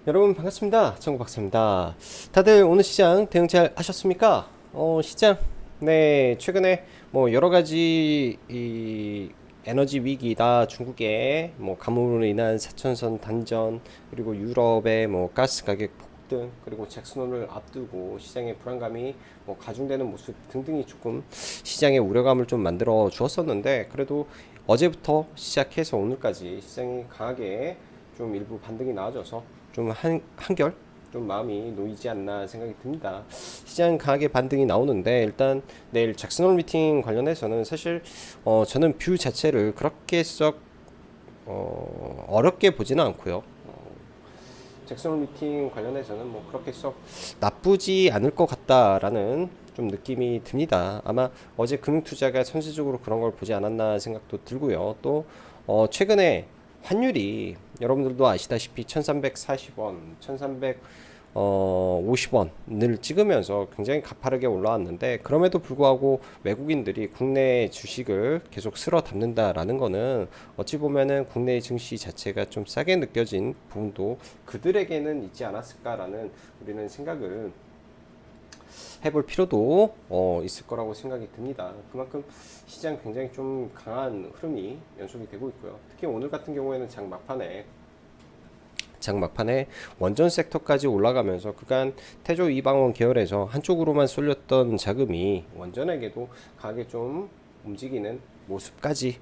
여러분 반갑습니다. 정구박사입니다. 다들 오늘 시장 대응 잘 하셨습니까? 시장 최근에 뭐 여러 가지 이 에너지 위기다, 중국의 뭐 가뭄으로 인한 사천선 단전, 그리고 유럽의 뭐 가스 가격 폭등, 그리고 잭슨홀을 앞두고 시장의 불안감이 뭐 가중되는 모습 등등이 조금 시장의 우려감을 좀 만들어 주었었는데, 그래도 어제부터 시작해서 오늘까지 시장이 강하게 좀 일부 반등이 나와줘서 좀 한결 좀 마음이 놓이지 않나 생각이 듭니다. 시장 강하게 반등이 나오는데, 일단 내일 잭슨홀 미팅 관련해서는 사실 저는 뷰 자체를 그렇게 썩 어렵게 보지는 않고요. 잭슨홀 미팅 관련해서는 뭐 그렇게 썩 나쁘지 않을 것 같다라는 좀 느낌이 듭니다. 아마 어제 금융투자가 선제적으로 그런 걸 보지 않았나 생각도 들고요. 또 최근에 환율이 여러분들도 아시다시피 1340원, 1350원을 찍으면서 굉장히 가파르게 올라왔는데, 그럼에도 불구하고 외국인들이 국내 주식을 계속 쓸어 담는다라는 거는 어찌 보면은 국내 증시 자체가 좀 싸게 느껴진 부분도 그들에게는 있지 않았을까라는 우리는 생각을 해볼 필요도 있을 거라고 생각이 듭니다. 그만큼 시장 굉장히 좀 강한 흐름이 연속이 되고 있고요. 특히 오늘 같은 경우에는 장 막판에 원전 섹터까지 올라가면서 그간 태조 이방원 계열에서 한쪽으로만 쏠렸던 자금이 원전에게도 강하게 좀 움직이는 모습까지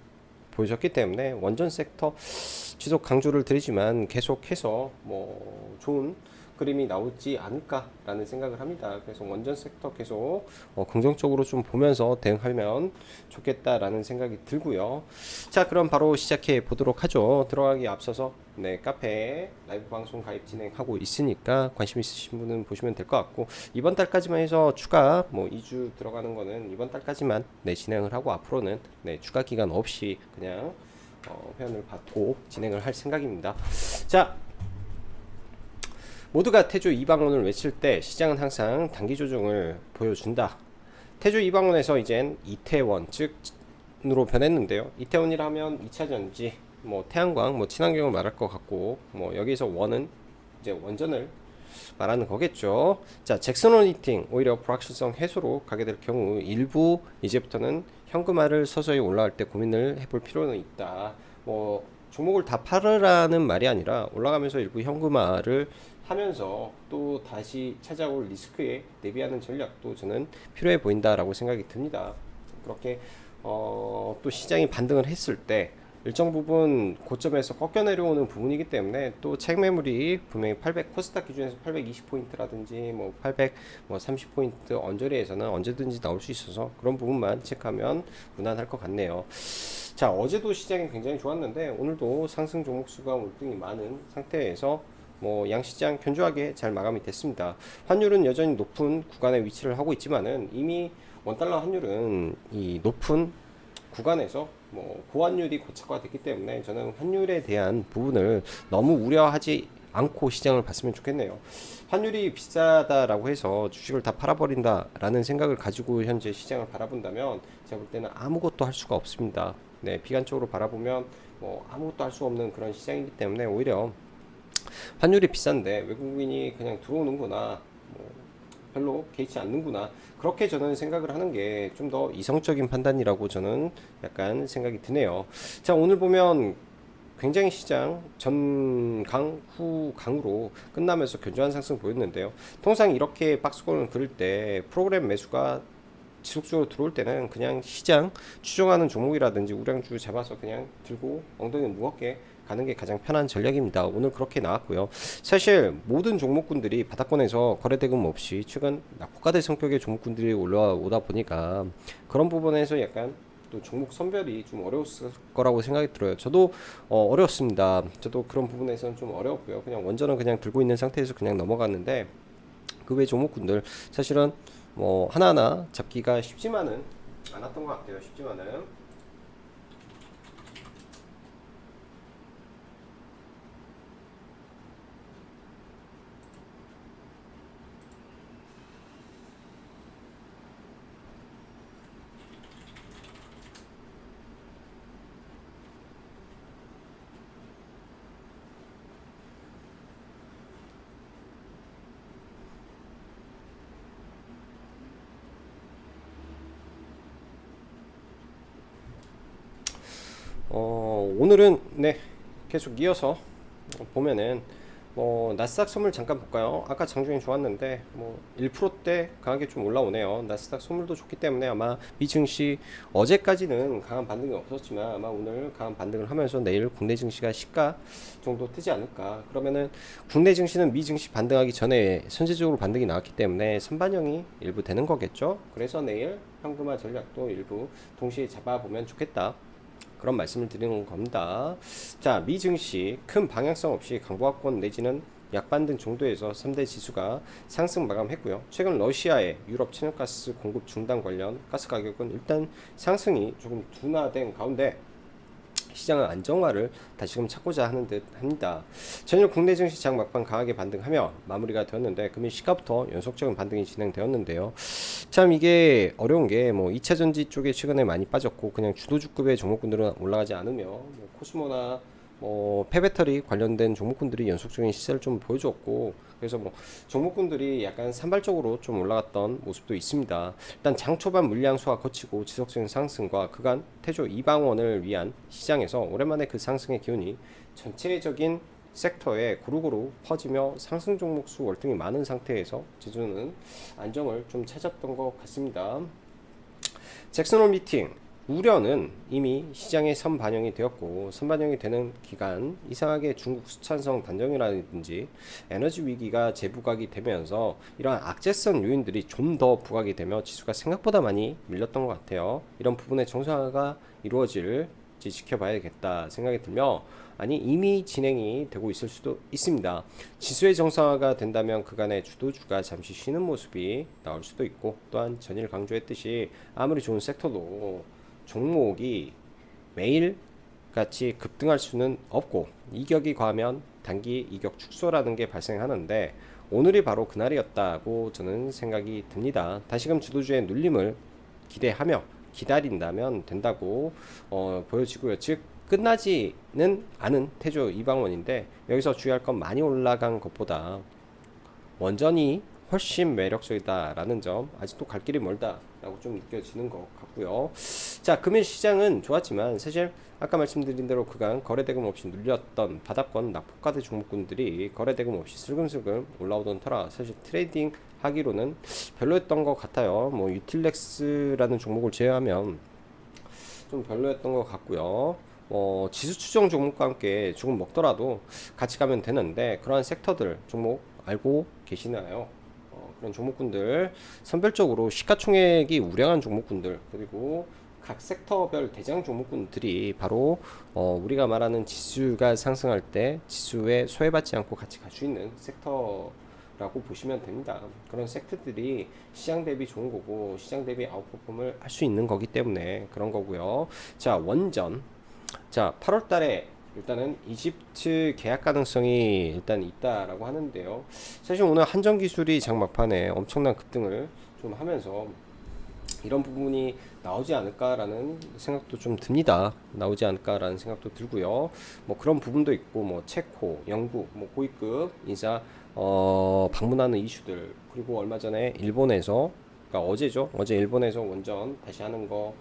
보여줬기 때문에 원전 섹터 지속 강조를 드리지만 계속해서 뭐 좋은 그림이 나오지 않을까라는 생각을 합니다. 그래서 원전 섹터 계속 긍정적으로 좀 보면서 대응하면 좋겠다라는 생각이 들고요. 자, 그럼 바로 시작해 보도록 하죠. 들어가기 앞서서 카페 라이브 방송 가입 진행하고 있으니까 관심 있으신 분은 보시면 될 것 같고, 이번 달까지만 해서 추가 뭐 2주 들어가는 거는 이번 달까지만 진행을 하고, 앞으로는 추가 기간 없이 그냥 회원을 받고 진행을 할 생각입니다. 자, 모두가 태조 이방원을 외칠 때 시장은 항상 단기 조정을 보여준다. 태조 이방원에서 이젠 이태원 즉으로 변했는데요. 이태원이라면 2차 전지, 뭐 태양광, 뭐 친환경을 말할 것 같고, 뭐 여기서 원은 이제 원전을 말하는 거겠죠. 자, 잭슨홀 히팅 오히려 불확실성 해소로 가게 될 경우 일부 이제부터는 현금화를 서서히 올라갈 때 고민을 해볼 필요는 있다. 뭐 종목을 다 팔으라는 말이 아니라 올라가면서 일부 현금화를 하면서 또 다시 찾아올 리스크에 대비하는 전략도 저는 필요해 보인다라고 생각이 듭니다. 그렇게 또 시장이 반등을 했을 때 일정 부분 고점에서 꺾여 내려오는 부분이기 때문에, 또 차익 매물이 분명히 800 코스닥 기준에서 820포인트라든지 뭐 830포인트 언저리에서는 언제든지 나올 수 있어서 그런 부분만 체크하면 무난할 것 같네요. 자, 어제도 시장이 굉장히 좋았는데 오늘도 상승 종목수가 월등히 많은 상태에서 뭐 양시장 견조하게 잘 마감이 됐습니다. 환율은 여전히 높은 구간에 위치를 하고 있지만은 이미 원달러 환율은 이 높은 구간에서 뭐 고환율이 고착화됐기 때문에 저는 환율에 대한 부분을 너무 우려하지 않고 시장을 봤으면 좋겠네요. 환율이 비싸다라고 해서 주식을 다 팔아버린다라는 생각을 가지고 현재 시장을 바라본다면 제가 볼 때는 아무것도 할 수가 없습니다. 비관적으로 바라보면 뭐 아무것도 할 수 없는 그런 시장이기 때문에 오히려 환율이 비싼데 외국인이 그냥 들어오는구나, 뭐 별로 개의치 않는구나, 그렇게 저는 생각을 하는 게 좀 더 이성적인 판단이라고 저는 약간 생각이 드네요. 자, 오늘 보면 굉장히 시장 전강 후강으로 끝나면서 견조한 상승 보였는데요. 통상 이렇게 박스권을 그릴 때 프로그램 매수가 지속적으로 들어올 때는 그냥 시장 추종하는 종목이라든지 우량주 잡아서 그냥 들고 엉덩이 무겁게 가는 게 가장 편한 전략입니다. 오늘 그렇게 나왔고요. 사실 모든 종목군들이 바닥권에서 거래대금 없이 최근 낙폭과대 성격의 종목군들이 올라오다 보니까 그런 부분에서 약간 또 종목 선별이 좀 어려웠을 거라고 생각이 들어요. 저도 어려웠습니다. 저도 그런 부분에서는 좀 어려웠고요. 그냥 원전은 그냥 들고 있는 상태에서 그냥 넘어갔는데, 그 외 종목군들 사실은 뭐 하나하나 잡기가 쉽지만은 않았던 것 같아요. 쉽지만은 오늘은 계속 이어서 보면은 나스닥 선물 잠깐 볼까요? 아까 장중에 좋았는데 1%대 강하게 좀 올라오네요. 나스닥 선물도 좋기 때문에 아마 미 증시 어제까지는 강한 반등이 없었지만 아마 오늘 강한 반등을 하면서 내일 국내 증시가 시가 정도 뜨지 않을까. 그러면은 국내 증시는 미 증시 반등하기 전에 선제적으로 반등이 나왔기 때문에 선반영이 일부 되는 거겠죠. 그래서 내일 현금화 전략도 일부 동시에 잡아보면 좋겠다. 그런 말씀을 드리는 겁니다. 자, 미 증시 큰 방향성 없이 강보합권 내지는 약반등 정도에서 3대 지수가 상승 마감했고요. 최근 러시아의 유럽 천연가스 공급 중단 관련 가스 가격은 일단 상승이 조금 둔화된 가운데 시장은 안정화를 다시금 찾고자 하는 듯 합니다. 전일 국내 증시 장 막판 강하게 반등하며 마무리가 되었는데 금일 시가부터 연속적인 반등이 진행되었는데요. 참 이게 어려운 게 2차 전지 쪽에 최근에 많이 빠졌고 그냥 주도주급의 종목군들은 올라가지 않으며 코스모나 폐배터리 관련된 종목군들이 연속적인 시세를 좀 보여줬고 그래서 종목군들이 약간 산발적으로 좀 올라갔던 모습도 있습니다. 일단 장 초반 물량 소화 거치고 지속적인 상승과 그간 태조 이방원을 위한 시장에서 오랜만에 그 상승의 기운이 전체적인 섹터에 고루고루 퍼지며 상승 종목 수 월등히 많은 상태에서 지수는 안정을 좀 찾았던 것 같습니다. 잭슨홀 미팅 우려는 이미 시장에 선반영이 되었고 선반영이 되는 기간 이상하게 중국 수찬성 단정이라든지 에너지 위기가 재부각이 되면서 이러한 악재성 요인들이 좀 더 부각이 되며 지수가 생각보다 많이 밀렸던 것 같아요. 이런 부분의 정상화가 이루어질지 지켜봐야겠다 생각이 들며 아니 이미 진행이 되고 있을 수도 있습니다. 지수의 정상화가 된다면 그간의 주도주가 잠시 쉬는 모습이 나올 수도 있고 또한 전일 강조했듯이 아무리 좋은 섹터도 종목이 매일 같이 급등할 수는 없고 이격이 과하면 단기 이격 축소라는 게 발생하는데 오늘이 바로 그날이었다고 저는 생각이 듭니다. 다시금 주도주의 눌림을 기대하며 기다린다면 된다고 보여지고요. 즉 끝나지는 않은 태조 이방원인데 여기서 주의할 건 많이 올라간 것보다 원전이 훨씬 매력적이다라는 점 아직도 갈 길이 멀다라고 좀 느껴지는 것 같고요. 자, 금일 시장은 좋았지만 사실 아까 말씀드린 대로 그간 거래대금 없이 눌렸던 바닥권 낙폭가드 종목군들이 거래대금 없이 슬금슬금 올라오던 터라 사실 트레이딩 하기로는 별로였던 것 같아요. 유틸렉스라는 종목을 제외하면 좀 별로였던 것 같고요. 지수 추정 종목과 함께 조금 먹더라도 같이 가면 되는데 그러한 섹터들 종목 알고 계시나요? 그런 종목군들 선별적으로 시가총액이 우량한 종목군들 그리고 각 섹터별 대장 종목군들이 바로 우리가 말하는 지수가 상승할 때 지수에 소외받지 않고 같이 갈 수 있는 섹터라고 보시면 됩니다. 그런 섹터들이 시장 대비 좋은 거고 시장 대비 아웃퍼폼을 할 수 있는 거기 때문에 그런 거고요. 자, 원전. 자, 8월 달에 일단은 이집트 계약 가능성이 일단 있다라고 하는데요. 사실 오늘 한전기술이 장막판에 엄청난 급등을 좀 하면서 이런 부분이 나오지 않을까라는 생각도 좀 듭니다. 나오지 않을까라는 생각도 들고요. 그런 부분도 있고 체코, 영국, 고위급 인사 방문하는 이슈들 그리고 얼마 전에 일본에서 그러니까 어제죠. 어제 일본에서 원전 다시 하는 거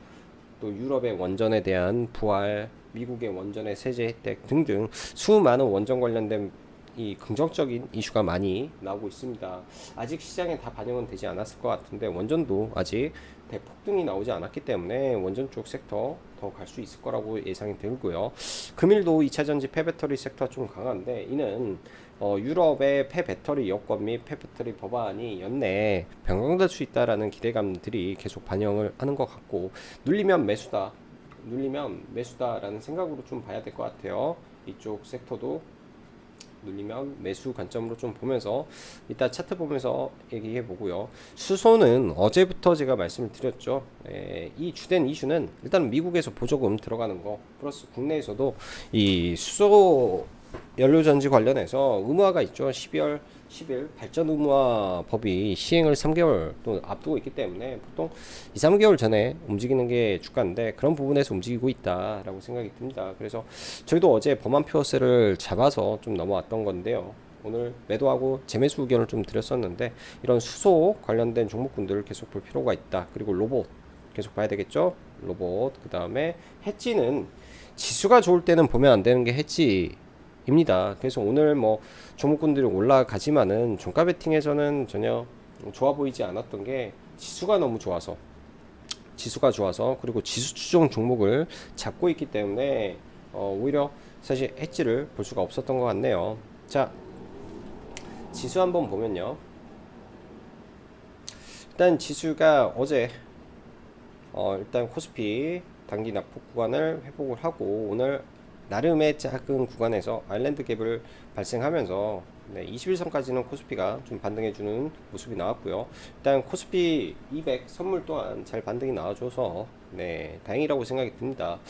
또 유럽의 원전에 대한 부활, 미국의 원전의 세제 혜택 등등 수많은 원전 관련된 이 긍정적인 이슈가 많이 나오고 있습니다. 아직 시장에 다 반영은 되지 않았을 것 같은데 원전도 아직 대폭등이 나오지 않았기 때문에 원전 쪽 섹터 더 갈 수 있을 거라고 예상이 들고요. 금일도 2차전지 폐배터리 섹터 좀 강한데 이는 유럽의 폐배터리 여권 및 폐배터리 법안이 연내에 변경될 수 있다라는 기대감들이 계속 반영을 하는 것 같고 눌리면 매수다라는 생각으로 좀 봐야 될 것 같아요. 이쪽 섹터도 눌리면 매수 관점으로 좀 보면서 이따 차트 보면서 얘기해 보고요. 수소는 어제부터 제가 말씀을 드렸죠. 이 주된 이슈는 일단 미국에서 보조금 들어가는 거 플러스 국내에서도 이 수소 연료전지 관련해서 의무화가 있죠. 12월 10일 발전 의무화 법이 시행을 3개월 또 앞두고 있기 때문에 보통 2, 3개월 전에 움직이는 게 주가인데 그런 부분에서 움직이고 있다라고 생각이 듭니다. 그래서 저희도 어제 범한 표어셀을 잡아서 좀 넘어왔던 건데요. 오늘 매도하고 재매수 의견을 좀 드렸었는데 이런 수소 관련된 종목군들을 계속 볼 필요가 있다. 그리고 로봇 계속 봐야 되겠죠. 로봇 그 다음에 해지는 지수가 좋을 때는 보면 안 되는 게 해지입니다. 그래서 오늘 뭐 종목군들이 올라가지만은 종가 베팅에서는 전혀 좋아 보이지 않았던 게 지수가 좋아서 그리고 지수 추종 종목을 잡고 있기 때문에 오히려 사실 엣지를 볼 수가 없었던 것 같네요. 자, 지수 한번 보면요. 일단 지수가 어제 일단 코스피 단기 낙폭 구간을 회복을 하고 오늘 나름의 작은 구간에서 아일랜드 갭을 발생하면서 21선까지는 코스피가 좀 반등해주는 모습이 나왔고요. 일단 코스피 200 선물 또한 잘 반등이 나와줘서 다행이라고 생각이 듭니다.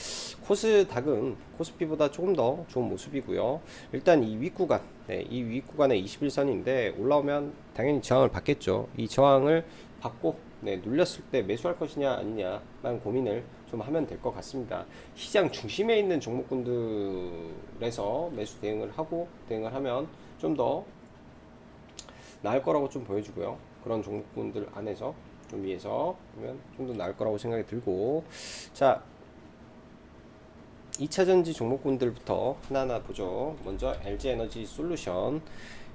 코스닥은 코스피보다 조금 더 좋은 모습이고요. 일단 이 윗구간, 이 윗구간의 21선인데 올라오면 당연히 저항을 받겠죠. 이 저항을 받고 눌렸을 때 매수할 것이냐 아니냐만 고민을 좀 하면 될 것 같습니다. 시장 중심에 있는 종목군들에서 매수 대응을 하면 좀 더 나을 거라고 좀 보여주고요. 그런 종목군들 안에서 좀 위에서 보면 좀 더 나을 거라고 생각이 들고, 자, 2차전지 종목군들부터 하나하나 보죠. 먼저 LG에너지 솔루션.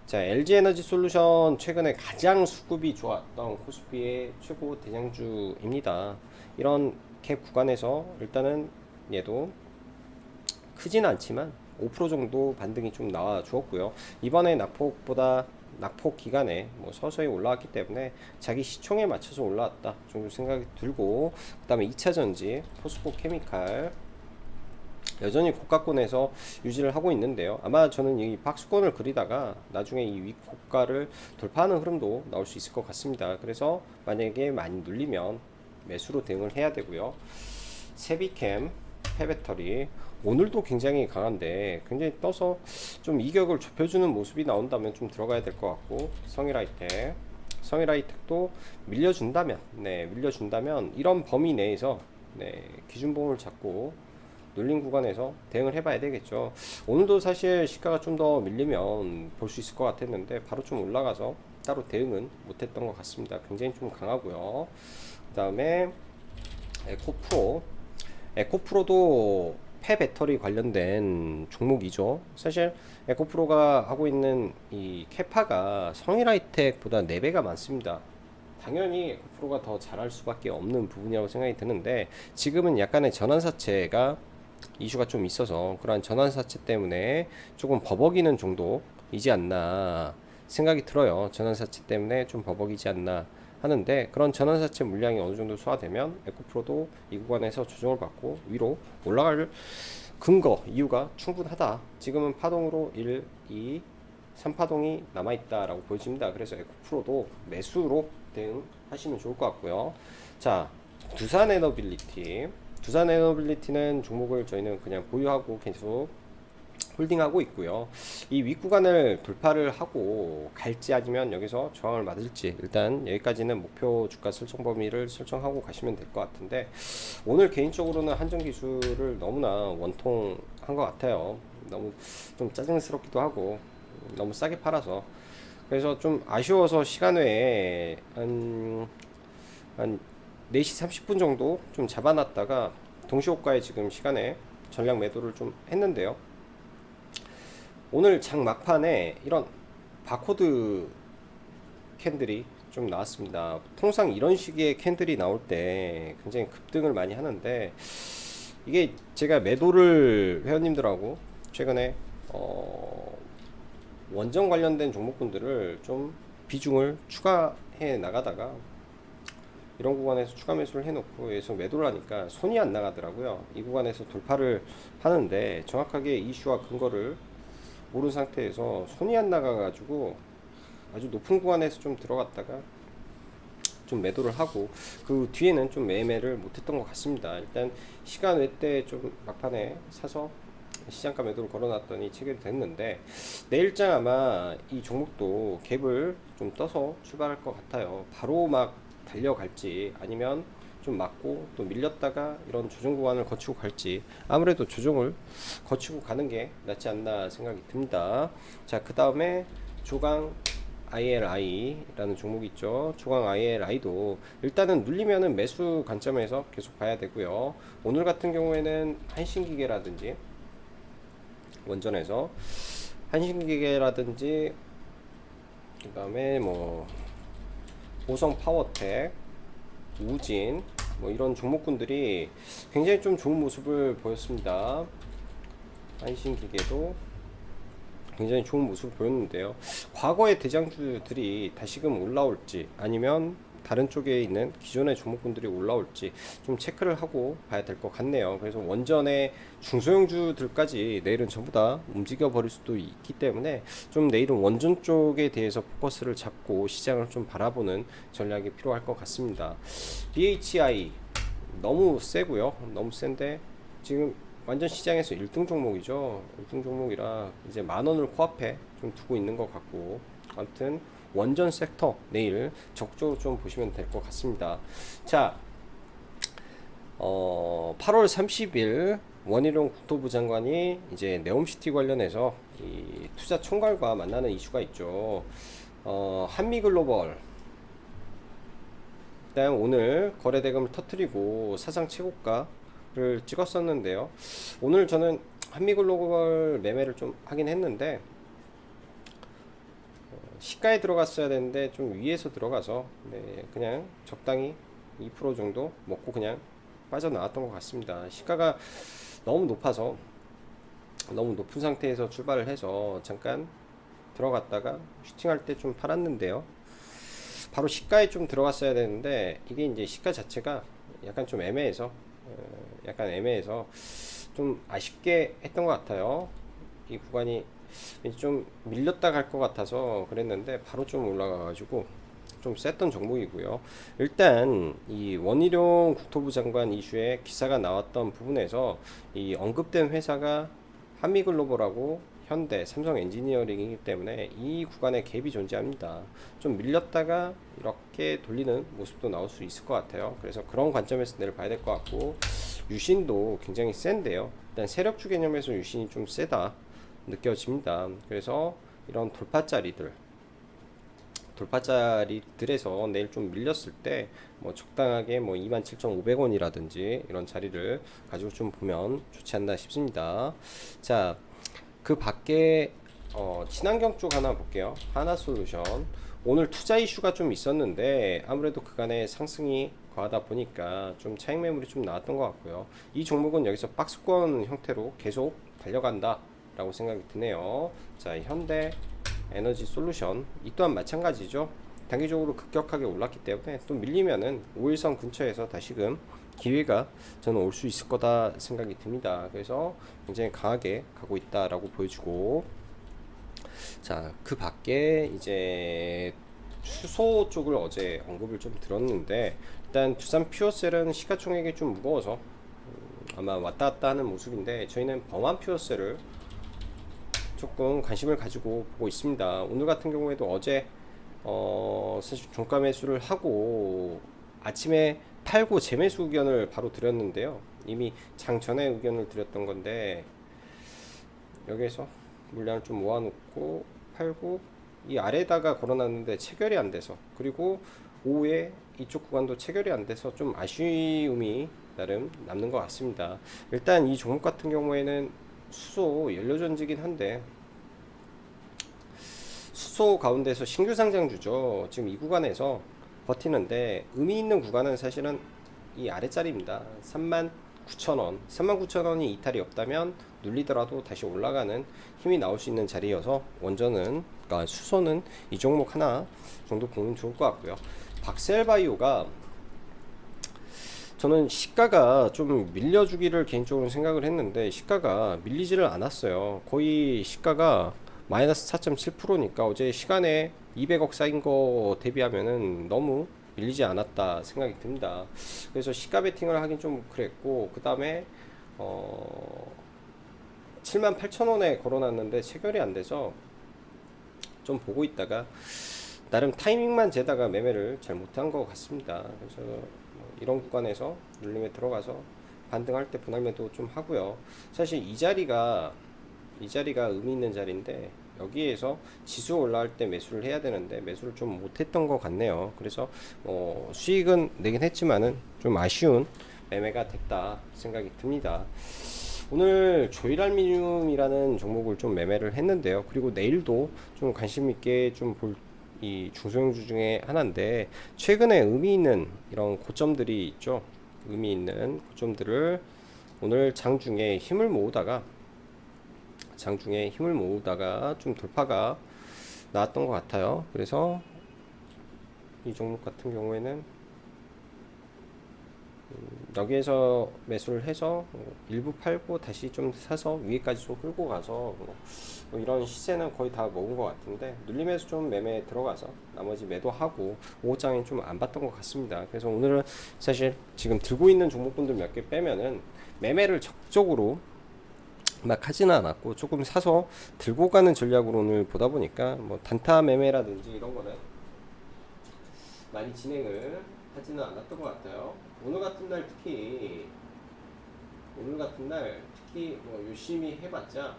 자, LG에너지 솔루션 최근에 가장 수급이 좋았던 코스피의 최고 대장주입니다. 이런 갭 구간에서 일단은 얘도 크진 않지만 5% 정도 반등이 좀 나와 주었고요. 이번에 낙폭 기간에 뭐 서서히 올라왔기 때문에 자기 시총에 맞춰서 올라왔다 정도 생각이 들고, 그 다음에 2차전지 포스코 케미칼 여전히 고가권에서 유지를 하고 있는데요. 아마 저는 이 박스권을 그리다가 나중에 이 윗고가를 돌파하는 흐름도 나올 수 있을 것 같습니다. 그래서 만약에 많이 눌리면 매수로 대응을 해야 되고요. 세비캠 폐배터리 오늘도 굉장히 강한데 굉장히 떠서 좀 이격을 좁혀주는 모습이 나온다면 좀 들어가야 될 것 같고, 성일하이텍도 밀려준다면 이런 범위 내에서 기준봉을 잡고 눌린 구간에서 대응을 해봐야 되겠죠. 오늘도 사실 시가가 좀 더 밀리면 볼 수 있을 것 같았는데 바로 좀 올라가서 따로 대응은 못했던 것 같습니다. 굉장히 좀 강하고요. 그 다음에 에코프로도 폐배터리 관련된 종목이죠. 사실 에코프로가 하고 있는 이 캐파가 성일하이텍보다 4배가 많습니다. 당연히 에코프로가 더 잘할 수밖에 없는 부분이라고 생각이 드는데, 지금은 약간의 전환사채가 이슈가 좀 있어서 그러한 전환사채 때문에 조금 버벅이는 정도이지 않나 생각이 들어요. 전환사채 때문에 좀 버벅이지 않나 하는데, 그런 전환사채 물량이 어느 정도 소화되면 에코프로도 이 구간에서 조정을 받고 위로 올라갈 이유가 충분하다. 지금은 파동으로 1, 2, 3파동이 남아있다라고 보여집니다. 그래서 에코프로도 매수로 대응하시면 좋을 것 같고요. 자, 두산에너빌리티는 종목을 저희는 그냥 보유하고 계속 홀딩하고 있고요. 이 윗구간을 돌파를 하고 갈지 아니면 여기서 저항을 맞을지, 일단 여기까지는 목표 주가 설정 범위를 설정하고 가시면 될 것 같은데, 오늘 개인적으로는 한정기술을 너무나 원통한 것 같아요. 너무 좀 짜증스럽기도 하고 너무 싸게 팔아서, 그래서 좀 아쉬워서 시간 외에 한 4시 30분 정도 좀 잡아놨다가 동시호가에 지금 시간에 전량 매도를 좀 했는데요. 오늘 장 막판에 이런 바코드 캔들이 좀 나왔습니다. 통상 이런 식의 캔들이 나올 때 굉장히 급등을 많이 하는데, 이게 제가 매도를 회원님들하고 최근에 원전 관련된 종목군들을 좀 비중을 추가해 나가다가 이런 구간에서 추가 매수를 해놓고 여기서 매도를 하니까 손이 안 나가더라고요. 이 구간에서 돌파를 하는데 정확하게 이슈와 근거를 모르는 상태에서 손이 안 나가가지고 아주 높은 구간에서 좀 들어갔다가 좀 매도를 하고 그 뒤에는 좀 매매를 못했던 것 같습니다. 일단 시간 외 때 좀 막판에 사서 시장가 매도를 걸어놨더니 체결이 됐는데, 내일장 아마 이 종목도 갭을 좀 떠서 출발할 것 같아요. 바로 막 달려갈지 아니면 좀 맞고 또 밀렸다가 이런 조정 구간을 거치고 갈지, 아무래도 조정을 거치고 가는 게 낫지 않나 생각이 듭니다. 자, 그 다음에 조강 ILI라는 종목이 있죠. 초강 ILI도 일단은 눌리면은 매수 관점에서 계속 봐야 되고요. 오늘 같은 경우에는 한신기계라든지 원전에서 한신기계라든지 그 다음에 뭐 보성파워텍, 우진 뭐 이런 종목군들이 굉장히 좀 좋은 모습을 보였습니다. 한신기계도 굉장히 좋은 모습을 보였는데요. 과거의 대장주들이 다시금 올라올지 아니면 다른 쪽에 있는 기존의 종목군들이 올라올지 좀 체크를 하고 봐야 될 것 같네요. 그래서 원전의 중소형주들까지 내일은 전부 다 움직여 버릴 수도 있기 때문에 좀 내일은 원전 쪽에 대해서 포커스를 잡고 시장을 좀 바라보는 전략이 필요할 것 같습니다. BHI 너무 세고요. 너무 센데 지금 완전 시장에서 1등 종목이죠. 1등 종목이라 이제 만원을 코앞에 좀 두고 있는 것 같고, 아무튼 원전 섹터 내일 적극적으로 좀 보시면 될 것 같습니다. 자, 8월 30일 원희룡 국토부 장관이 이제 네옴시티 관련해서 이 투자 총괄과 만나는 이슈가 있죠. 한미글로벌 일단 오늘 거래대금을 터뜨리고 사상 최고가를 찍었었는데요. 오늘 저는 한미글로벌 매매를 좀 하긴 했는데 시가에 들어갔어야 되는데 좀 위에서 들어가서 네, 그냥 적당히 2% 정도 먹고 그냥 빠져나왔던 것 같습니다. 시가가 너무 높아서 너무 높은 상태에서 출발을 해서 잠깐 들어갔다가 슈팅할 때 좀 팔았는데요. 바로 시가에 좀 들어갔어야 되는데 이게 이제 시가 자체가 약간 좀 애매해서 좀 아쉽게 했던 것 같아요. 이 구간이 좀 밀렸다 갈 것 같아서 그랬는데 바로 좀 올라가 가지고 좀 셌던 종목이고요. 일단 이 원희룡 국토부 장관 이슈에 기사가 나왔던 부분에서 이 언급된 회사가 한미글로벌하고 현대, 삼성 엔지니어링이기 때문에 이 구간에 갭이 존재합니다. 좀 밀렸다가 이렇게 돌리는 모습도 나올 수 있을 것 같아요. 그래서 그런 관점에서 내일 봐야 될 것 같고, 유신도 굉장히 센데요. 일단 세력주 개념에서 유신이 좀 세다 느껴집니다. 그래서 이런 돌파자리들에서 내일 좀 밀렸을 때 뭐 적당하게 뭐 27,500원이라든지 이런 자리를 가지고 좀 보면 좋지 않나 싶습니다. 자, 그 밖에 친환경 쪽 하나 볼게요. 하나솔루션 오늘 투자 이슈가 좀 있었는데 아무래도 그간의 상승이 과하다 보니까 좀 차익 매물이 좀 나왔던 것 같고요. 이 종목은 여기서 박스권 형태로 계속 달려간다 라고 생각이 드네요. 자, 현대 에너지 솔루션 이 또한 마찬가지죠. 단기적으로 급격하게 올랐기 때문에 또 밀리면은 5일선 근처에서 다시금 기회가 저는 올 수 있을 거다 생각이 듭니다. 그래서 굉장히 강하게 가고 있다라고 보여주고, 자, 그 밖에 이제 수소 쪽을 어제 언급을 좀 들었는데, 일단 두산 퓨어셀은 시가총액이 좀 무거워서 아마 왔다 갔다 하는 모습인데, 저희는 범한 퓨어셀을 조금 관심을 가지고 보고 있습니다. 오늘 같은 경우에도 어제 사실 종가 매수를 하고 아침에 팔고 재매수 의견을 바로 드렸는데요. 이미 장 전에 의견을 드렸던 건데 여기에서 물량을 좀 모아놓고 팔고 이 아래다가 걸어놨는데 체결이 안 돼서, 그리고 오후에 이쪽 구간도 체결이 안 돼서 좀 아쉬움이 나름 남는 것 같습니다. 일단 이 종목 같은 경우에는 수소 연료전지긴 한데 수소 가운데서 신규 상장주죠. 지금 이 구간에서 버티는데 의미 있는 구간은 사실은 이 아래짜리입니다. 39,000원 39,000원이 이탈이 없다면 눌리더라도 다시 올라가는 힘이 나올 수 있는 자리여서 원전은, 그러니까 수소는 이 종목 하나 정도 보면 좋을 것 같고요. 박셀바이오가 저는 시가가 좀 밀려주기를 개인적으로 생각을 했는데 시가가 밀리지를 않았어요. 거의 시가가 마이너스 4.7%니까 어제 시간에 200억 쌓인 거 대비하면은 너무 밀리지 않았다 생각이 듭니다. 그래서 시가 베팅을 하긴 좀 그랬고, 그 다음에 78,000원에 걸어놨는데 체결이 안 돼서 좀 보고 있다가 나름 타이밍만 재다가 매매를 잘 못한 것 같습니다. 그래서 이런 구간에서 눌림에 들어가서 반등할 때 분할 매도 좀 하고요. 사실 이 자리가 이 자리가 의미 있는 자리인데 여기에서 지수 올라갈 때 매수를 해야 되는데 매수를 좀 못했던 것 같네요. 그래서 수익은 내긴 했지만은 좀 아쉬운 매매가 됐다 생각이 듭니다. 오늘 조일알미늄이라는 종목을 좀 매매를 했는데요. 그리고 내일도 좀 관심 있게 좀 볼 이 중소형주 중에 하나인데 최근에 의미 있는 이런 고점들이 있죠. 의미 있는 고점들을 오늘 장중에 힘을 모으다가 좀 돌파가 나왔던 것 같아요. 그래서 이 종목 같은 경우에는 여기에서 매수를 해서 일부 팔고 다시 좀 사서 위에까지 좀 끌고 가서 뭐 이런 시세는 거의 다 먹은 것 같은데 눌림에서 좀 매매 들어가서 나머지 매도하고 5장엔 좀 안 봤던 것 같습니다. 그래서 오늘은 사실 지금 들고 있는 종목분들 몇 개 빼면은 매매를 적극적으로 막 하지는 않았고 조금 사서 들고 가는 전략으로 오늘 보다 보니까 뭐 단타 매매라든지 이런 거는 많이 진행을 하지는 않았던 것 같아요. 오늘 같은 날 특히 뭐 열심히 해봤자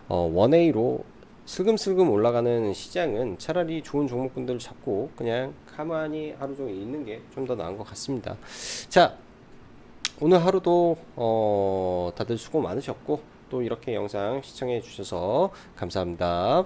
원웨이로 슬금슬금 올라가는 시장은 차라리 좋은 종목군들을 잡고 그냥 가만히 하루 종일 있는 게 좀 더 나은 것 같습니다. 자, 오늘 하루도 다들 수고 많으셨고 또 이렇게 영상 시청해 주셔서 감사합니다.